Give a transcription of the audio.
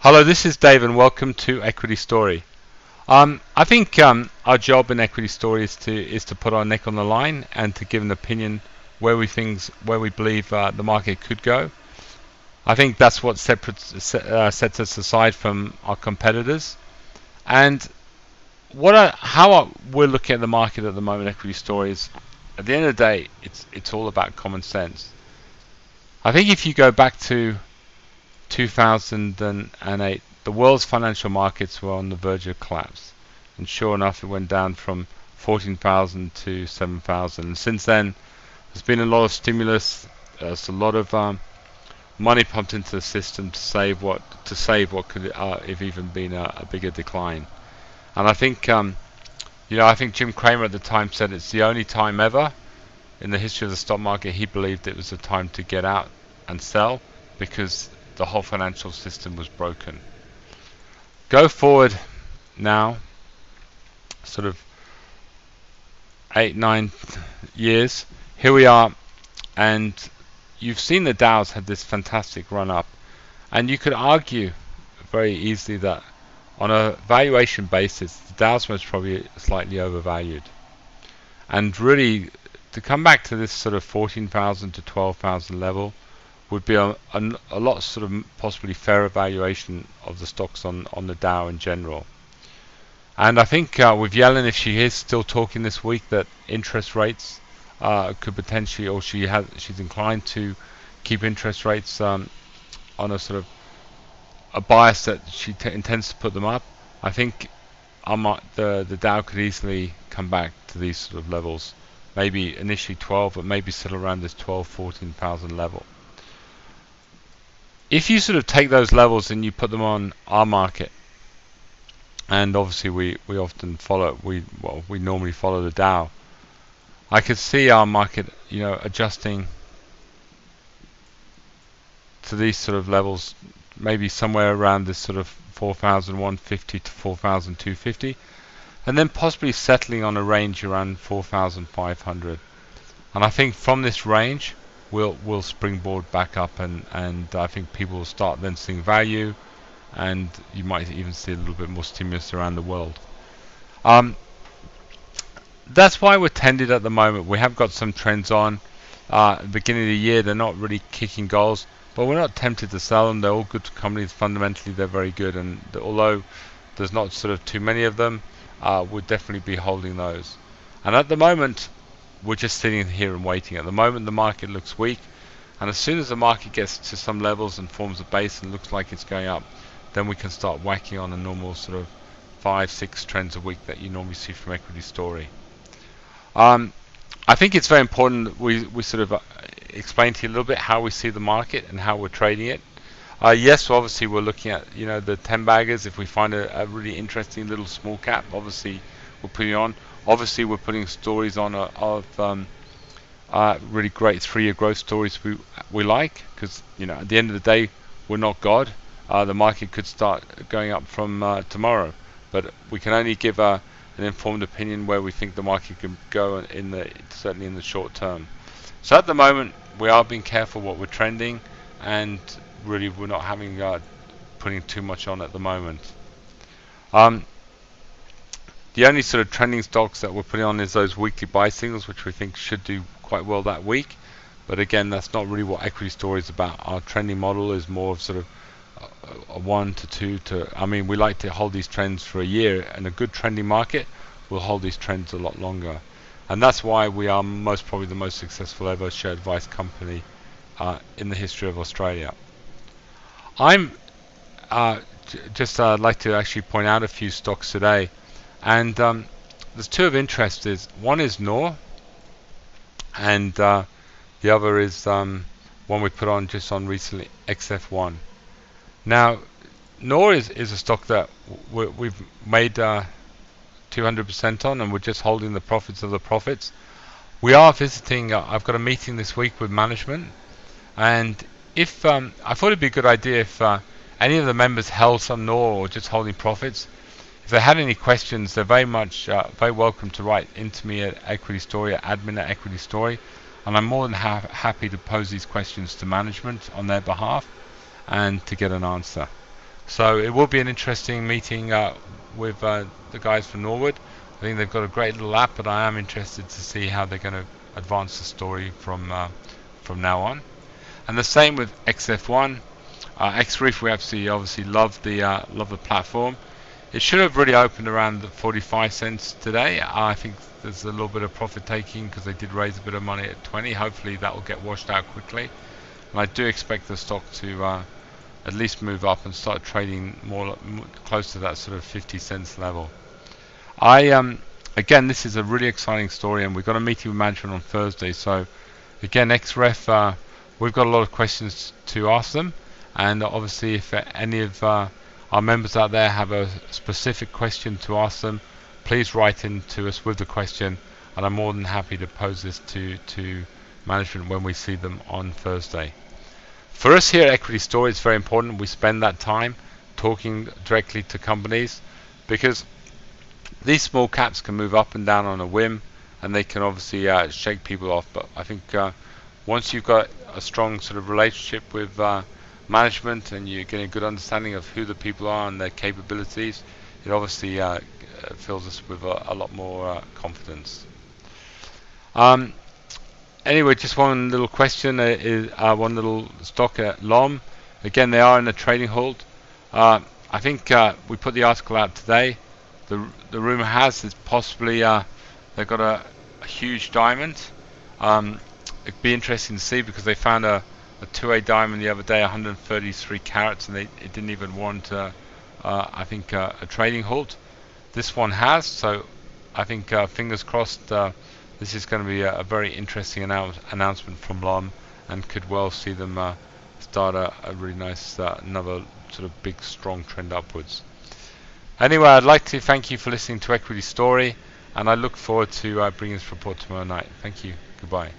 Hello, this is Dave and welcome to Equity Story. I think our job in Equity Story is to put our neck on the line and to give an opinion where we believe the market could go. I think that's what sets us aside from our competitors. And how we're looking at the market at the moment, Equity Story, is at the end of the day, it's all about common sense. I think if you go back to 2008, the world's financial markets were on the verge of collapse, and sure enough it went down from 14,000 to 7,000, and since then there's been a lot of stimulus. There's a lot of money pumped into the system to save what could have even been a bigger decline. And I think I think Jim Cramer at the time said it's the only time ever in the history of the stock market he believed it was a time to get out and sell, because the whole financial system was broken. Go forward now, sort of 8-9 years, here we are, and you've seen the Dow's had this fantastic run up, and you could argue very easily that on a valuation basis the Dow's most probably slightly overvalued, and really to come back to this sort of 14,000 to 12,000 level would be a lot sort of possibly fairer valuation of the stocks on the Dow in general. And I think with Yellen, if she is still talking this week, that interest rates could potentially, or she's inclined to keep interest rates on a sort of a bias that she intends to put them up, I think the Dow could easily come back to these sort of levels, maybe initially 12, but maybe settle around this 14,000 level. If you sort of take those levels and you put them on our market, and obviously we often follow, we normally follow the Dow, I could see our market adjusting to these sort of levels, maybe somewhere around this sort of 4,150 to 4,250, and then possibly settling on a range around 4,500. And I think from this range we'll springboard back up, and I think people will start then seeing value, and you might even see a little bit more stimulus around the world. That's why we're tended at the moment. We have got some trends on at the beginning of the year. They're not really kicking goals, but we're not tempted to sell them. They're all good companies. Fundamentally they're very good, and although there's not sort of too many of them, we'll definitely be holding those. And at the moment we're just sitting here and waiting. At the moment the market looks weak, and as soon as the market gets to some levels and forms a base and looks like it's going up, then we can start whacking on a normal sort of 5-6 trends a week that you normally see from Equity Story. I think it's very important that we sort of explain to you a little bit how we see the market and how we're trading it. Yes, obviously we're looking at the 10 baggers. If we find a really interesting little small cap, obviously we're putting on. Obviously we're putting stories on of really great 3-year growth stories we like, because at the end of the day we're not God. The market could start going up from tomorrow, but we can only give an informed opinion where we think the market can go certainly in the short term. So at the moment we are being careful what we're trending, and really we're not having putting too much on at the moment. The only sort of trending stocks that we're putting on is those weekly buy signals, which we think should do quite well that week. But again, that's not really what Equity Story is about. Our trending model is more of sort of a 1 to 2 to, I mean, we like to hold these trends for a year, and a good trending market will hold these trends a lot longer. And that's why we are most probably the most successful ever share advice company in the history of Australia. I'm just like to actually point out a few stocks today, and there's two of interest. One is Knorr, and the other is one we put on just on recently, XF1. Now Knorr is a stock that we've made 200% on, and we're just holding the profits of the profits. We are visiting, I've got a meeting this week with management, and if I thought it'd be a good idea if any of the members held some Knorr or just holding profits. If they had any questions, they're very welcome to write into me at Equity Story, at admin@Equity Story, and I'm more than happy to pose these questions to management on their behalf and to get an answer. So it will be an interesting meeting with the guys from Norwood. I think they've got a great little app, but I am interested to see how they're going to advance the story from now on. And the same with XF1. Xreef, we obviously love the platform. It should have really opened around the 45 cents today. I think there's a little bit of profit taking because they did raise a bit of money at 20. Hopefully that will get washed out quickly. And I do expect the stock to at least move up and start trading more close to that sort of 50 cents level. Again, this is a really exciting story, and we've got a meeting with management on Thursday. So again, XREF, we've got a lot of questions to ask them, and obviously if any of our members out there have a specific question to ask them, please write in to us with the question, and I'm more than happy to pose this to management when we see them on Thursday. For us here at Equity Story, it's very important we spend that time talking directly to companies, because these small caps can move up and down on a whim, and they can obviously shake people off. But I think once you've got a strong sort of relationship with management and you're getting a good understanding of who the people are and their capabilities, it obviously fills us with a lot more confidence. Anyway, just one little question, one little stock at LOM. Again, they are in a trading hold. I think we put the article out today. The rumor has is possibly they've got a huge diamond. It'd be interesting to see, because they found a 2A diamond the other day, 133 carats, and it didn't even warrant I think a trading halt. This one has, so I think fingers crossed this is going to be a very interesting announcement from LOM, and could well see them start a really nice another sort of big strong trend upwards. Anyway, I'd like to thank you for listening to Equity Story, and I look forward to bringing this report tomorrow night. Thank you. Goodbye.